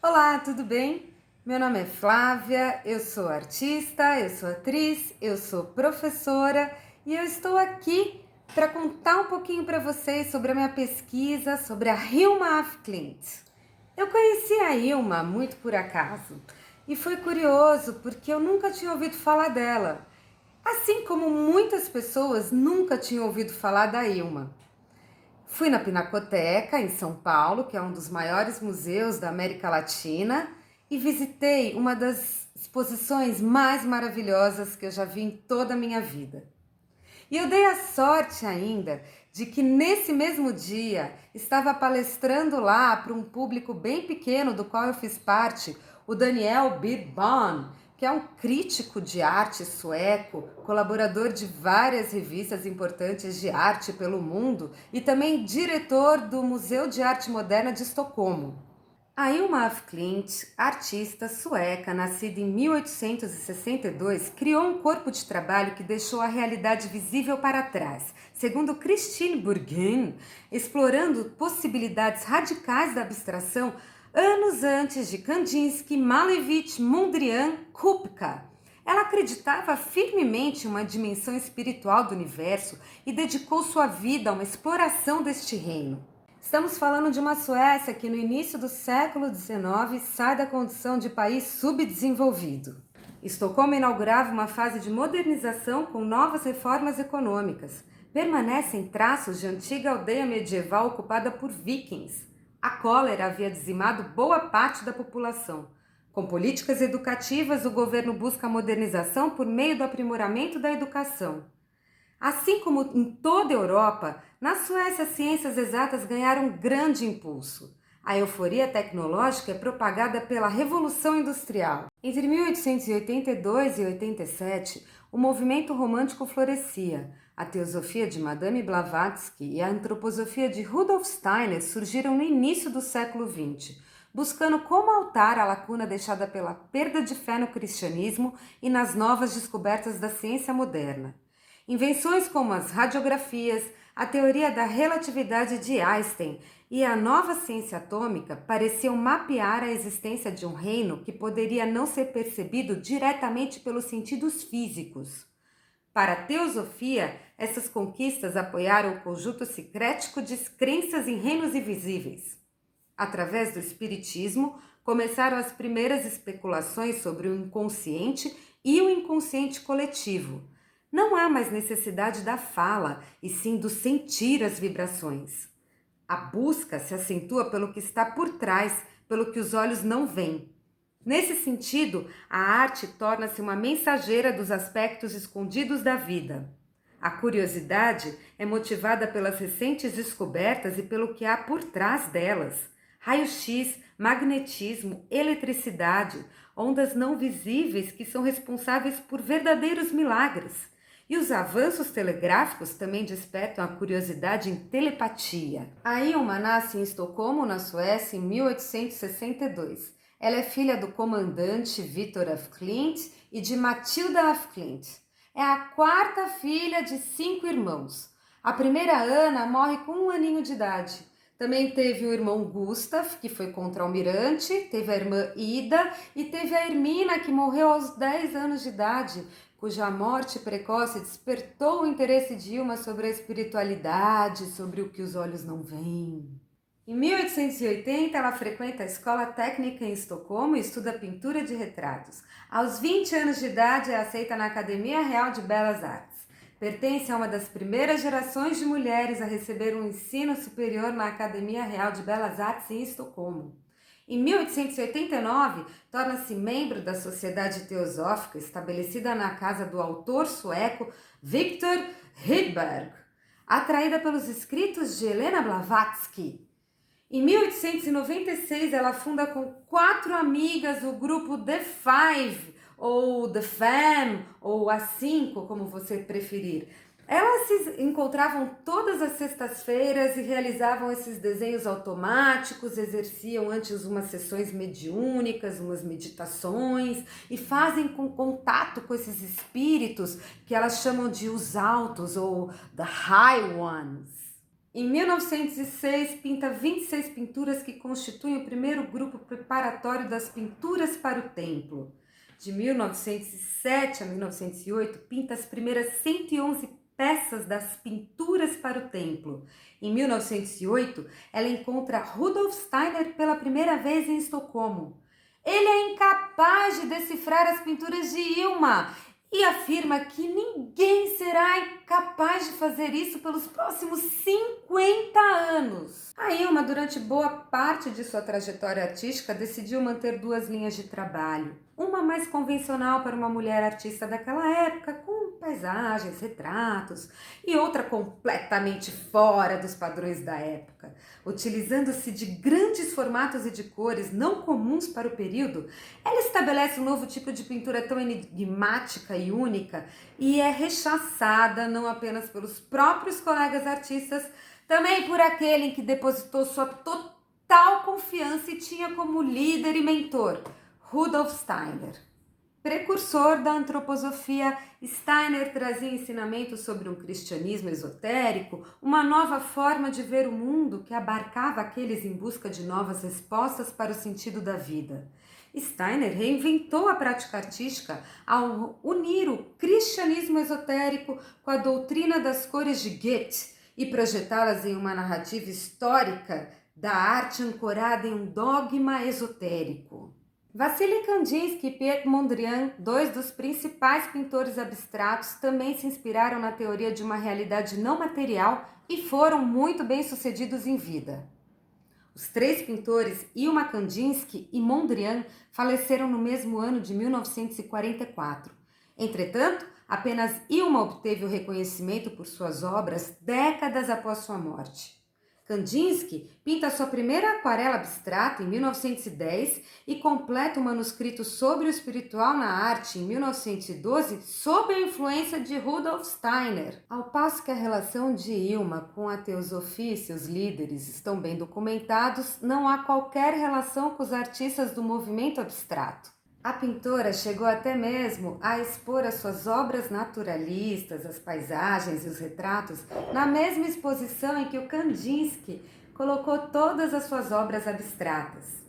Olá, tudo bem? Meu nome é Flávia, eu sou artista, eu sou atriz, eu sou professora e eu estou aqui para contar um pouquinho para vocês sobre a minha pesquisa sobre a Hilma af Klint. Eu conheci a Hilma muito por acaso e foi curioso porque eu nunca tinha ouvido falar dela, assim como muitas pessoas nunca tinham ouvido falar da Hilma. Fui na Pinacoteca, em São Paulo, que é um dos maiores museus da América Latina, e visitei uma das exposições mais maravilhosas que eu já vi em toda a minha vida. E eu dei a sorte ainda de que nesse mesmo dia estava palestrando lá para um público bem pequeno do qual eu fiz parte, o Daniel Birbahn, que é um crítico de arte sueco, colaborador de várias revistas importantes de arte pelo mundo e também diretor do Museu de Arte Moderna de Estocolmo. A Hilma af Klint, artista sueca, nascida em 1862, criou um corpo de trabalho que deixou a realidade visível para trás, segundo Christine Burgen, explorando possibilidades radicais da abstração anos antes de Kandinsky, Malevich, Mondrian, Kupka. Ela acreditava firmemente em uma dimensão espiritual do universo e dedicou sua vida a uma exploração deste reino. Estamos falando de uma Suécia que no início do século XIX sai da condição de país subdesenvolvido. Estocolmo inaugurava uma fase de modernização com novas reformas econômicas. Permanecem traços de antiga aldeia medieval ocupada por vikings. A cólera havia dizimado boa parte da população. Com políticas educativas, o governo busca a modernização por meio do aprimoramento da educação. Assim como em toda a Europa, na Suécia as ciências exatas ganharam grande impulso. A euforia tecnológica é propagada pela Revolução Industrial. Entre 1882 e 87, o movimento romântico florescia. A teosofia de Madame Blavatsky e a antroposofia de Rudolf Steiner surgiram no início do século XX, buscando como altar a lacuna deixada pela perda de fé no cristianismo e nas novas descobertas da ciência moderna. Invenções como as radiografias, a teoria da relatividade de Einstein e a nova ciência atômica pareciam mapear a existência de um reino que poderia não ser percebido diretamente pelos sentidos físicos. Para a teosofia, essas conquistas apoiaram o conjunto secrético de crenças em reinos invisíveis. Através do espiritismo, começaram as primeiras especulações sobre o inconsciente e o inconsciente coletivo. Não há mais necessidade da fala, e sim do sentir as vibrações. A busca se acentua pelo que está por trás, pelo que os olhos não veem. Nesse sentido, a arte torna-se uma mensageira dos aspectos escondidos da vida. A curiosidade é motivada pelas recentes descobertas e pelo que há por trás delas. Raio-x, magnetismo, eletricidade, ondas não visíveis que são responsáveis por verdadeiros milagres. E os avanços telegráficos também despertam a curiosidade em telepatia. A Hilma nasce em Estocolmo, na Suécia, em 1862. Ela é filha do comandante Victor af Klint e de Matilda af Klint. É a quarta filha de 5 irmãos. A primeira, Ana, morre com 1 aninho de idade. Também teve o irmão Gustav, que foi contra-almirante, teve a irmã Ida e teve a Hermina, que morreu aos 10 anos de idade, cuja morte precoce despertou o interesse de Hilma sobre a espiritualidade, sobre o que os olhos não veem. Em 1880, ela frequenta a Escola Técnica em Estocolmo e estuda pintura de retratos. Aos 20 anos de idade, é aceita na Academia Real de Belas Artes. Pertence a uma das primeiras gerações de mulheres a receber um ensino superior na Academia Real de Belas Artes em Estocolmo. Em 1889, torna-se membro da Sociedade Teosófica, estabelecida na casa do autor sueco Victor Rydberg, atraída pelos escritos de Helena Blavatsky. Em 1896, ela funda com 4 amigas o grupo The Five, ou The Fam, ou As 5, como você preferir. Elas se encontravam todas as sextas-feiras e realizavam esses desenhos automáticos, exerciam antes umas sessões mediúnicas, umas meditações e fazem com contato com esses espíritos que elas chamam de os altos ou the high ones. Em 1906, pinta 26 pinturas que constituem o primeiro grupo preparatório das pinturas para o templo. De 1907 a 1908, pinta as primeiras 111 peças das pinturas para o templo. Em 1908, ela encontra Rudolf Steiner pela primeira vez em Estocolmo. Ele é incapaz de decifrar as pinturas de Hilma e afirma que ninguém será capaz de fazer isso pelos próximos 50 anos. A Hilma, durante boa parte de sua trajetória artística, decidiu manter duas linhas de trabalho. Uma mais convencional para uma mulher artista daquela época, com paisagens, retratos, e outra completamente fora dos padrões da época. Utilizando-se de grandes formatos e de cores não comuns para o período, ela estabelece um novo tipo de pintura tão enigmática e única e é rechaçada não apenas pelos próprios colegas artistas, também por aquele em que depositou sua total confiança e tinha como líder e mentor, Rudolf Steiner. Precursor da antroposofia, Steiner trazia ensinamentos sobre um cristianismo esotérico, uma nova forma de ver o mundo que abarcava aqueles em busca de novas respostas para o sentido da vida. Steiner reinventou a prática artística ao unir o cristianismo esotérico com a doutrina das cores de Goethe e projetá-las em uma narrativa histórica da arte ancorada em um dogma esotérico. Vassily Kandinsky e Piet Mondrian, dois dos principais pintores abstratos, também se inspiraram na teoria de uma realidade não material e foram muito bem-sucedidos em vida. Os três pintores, Hilma Kandinsky e Mondrian, faleceram no mesmo ano de 1944. Entretanto, apenas Hilma obteve o reconhecimento por suas obras décadas após sua morte. Kandinsky pinta sua primeira aquarela abstrata em 1910 e completa o manuscrito sobre o espiritual na arte em 1912 sob a influência de Rudolf Steiner. Ao passo que a relação de Hilma com a teosofia e seus líderes estão bem documentados, não há qualquer relação com os artistas do movimento abstrato. A pintora chegou até mesmo a expor as suas obras naturalistas, as paisagens e os retratos, na mesma exposição em que o Kandinsky colocou todas as suas obras abstratas.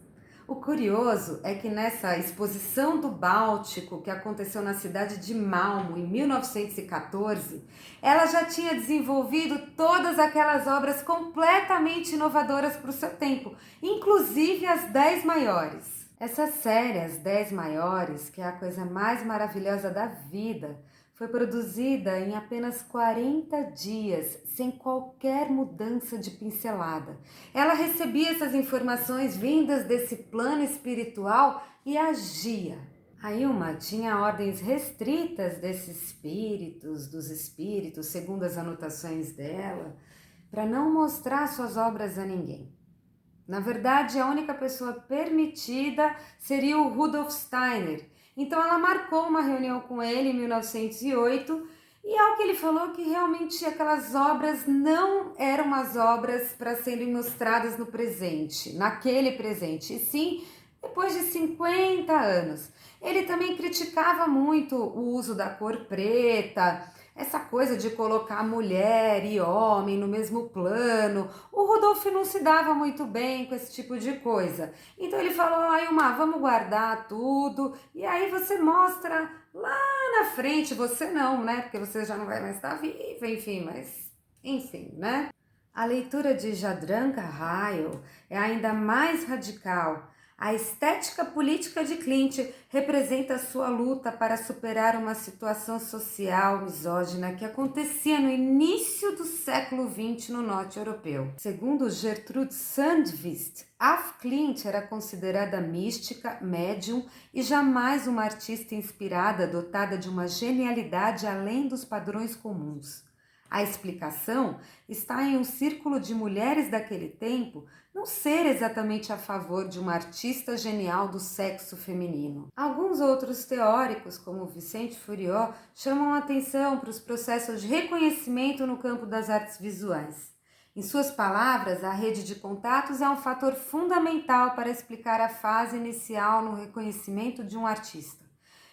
O curioso é que nessa exposição do Báltico, que aconteceu na cidade de Malmo em 1914, ela já tinha desenvolvido todas aquelas obras completamente inovadoras para o seu tempo, inclusive as 10 maiores. Essa série, As 10 Maiores, que é a coisa mais maravilhosa da vida, foi produzida em apenas 40 dias, sem qualquer mudança de pincelada. Ela recebia essas informações vindas desse plano espiritual e agia. A Hilma tinha ordens restritas dos espíritos, segundo as anotações dela, para não mostrar suas obras a ninguém. Na verdade, a única pessoa permitida seria o Rudolf Steiner. Então ela marcou uma reunião com ele em 1908 e ao que ele falou que realmente aquelas obras não eram as obras para serem mostradas no presente, naquele presente, e sim depois de 50 anos. Ele também criticava muito o uso da cor preta, essa coisa de colocar mulher e homem no mesmo plano. O Rudolf não se dava muito bem com esse tipo de coisa. Então ele falou, Hilma, vamos guardar tudo e aí você mostra lá na frente. Você não, né? Porque você já não vai mais estar viva, enfim, né? A leitura de Jadranka Ryle é ainda mais radical. A estética política de Klimt representa sua luta para superar uma situação social misógina que acontecia no início do século XX no norte europeu. Segundo Gertrude Sandvist, Af Klimt era considerada mística, médium e jamais uma artista inspirada dotada de uma genialidade além dos padrões comuns. A explicação está em um círculo de mulheres daquele tempo não ser exatamente a favor de uma artista genial do sexo feminino. Alguns outros teóricos, como Vicente Furiot, chamam a atenção para os processos de reconhecimento no campo das artes visuais. Em suas palavras, a rede de contatos é um fator fundamental para explicar a fase inicial no reconhecimento de um artista.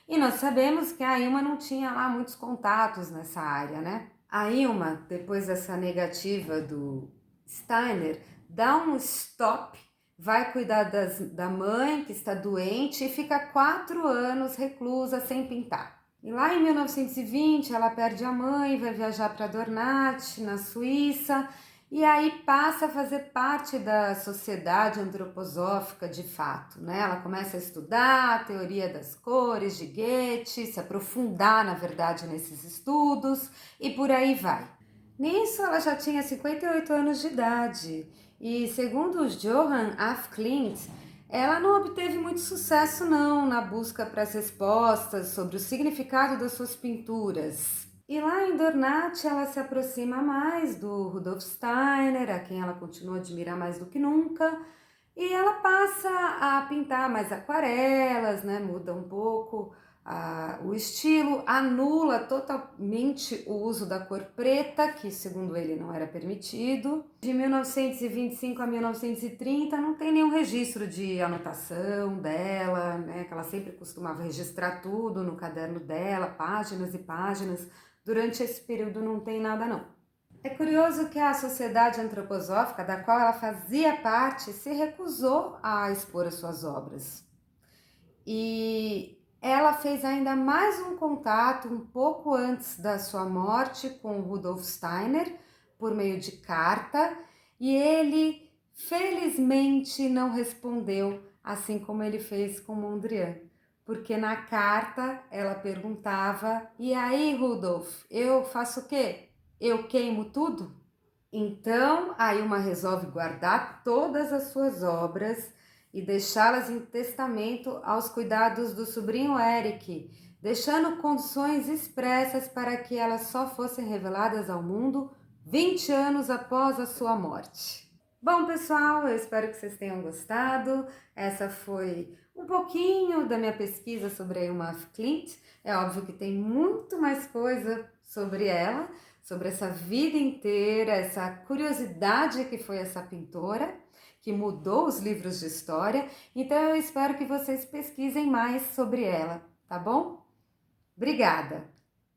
E nós sabemos que a Hilma não tinha lá muitos contatos nessa área, né? A Hilma, depois dessa negativa do Steiner dá um stop, vai cuidar da mãe que está doente e fica 4 anos reclusa sem pintar. E lá em 1920 ela perde a mãe, vai viajar para Dornat, na Suíça, e aí passa a fazer parte da sociedade antroposófica de fato, né? Ela começa a estudar a teoria das cores de Goethe, se aprofundar, na verdade, nesses estudos e por aí vai. Nisso ela já tinha 58 anos de idade e, segundo Johann af Klint, ela não obteve muito sucesso não na busca para as respostas sobre o significado das suas pinturas. E lá em Dornat ela se aproxima mais do Rudolf Steiner, a quem ela continua a admirar mais do que nunca, e ela passa a pintar mais aquarelas, né? Muda um pouco o estilo, anula totalmente o uso da cor preta, que segundo ele não era permitido. De 1925 a 1930 não tem nenhum registro de anotação dela, né? Que ela sempre costumava registrar tudo no caderno dela, páginas e páginas. Durante esse período não tem nada não. É curioso que a sociedade antroposófica, da qual ela fazia parte, se recusou a expor as suas obras. E ela fez ainda mais um contato um pouco antes da sua morte com Rudolf Steiner, por meio de carta, e ele felizmente não respondeu, assim como ele fez com Mondrian, porque na carta ela perguntava: e aí, Rudolf, eu faço o quê? Eu queimo tudo? Então, a Ilma resolve guardar todas as suas obras e deixá-las em testamento aos cuidados do sobrinho Eric, deixando condições expressas para que elas só fossem reveladas ao mundo 20 anos após a sua morte. Bom, pessoal, eu espero que vocês tenham gostado. Essa foi um pouquinho da minha pesquisa sobre a Ilma af Klint. É óbvio que tem muito mais coisa sobre ela, sobre essa vida inteira, essa curiosidade que foi essa pintora, que mudou os livros de história. Então eu espero que vocês pesquisem mais sobre ela, tá bom? Obrigada!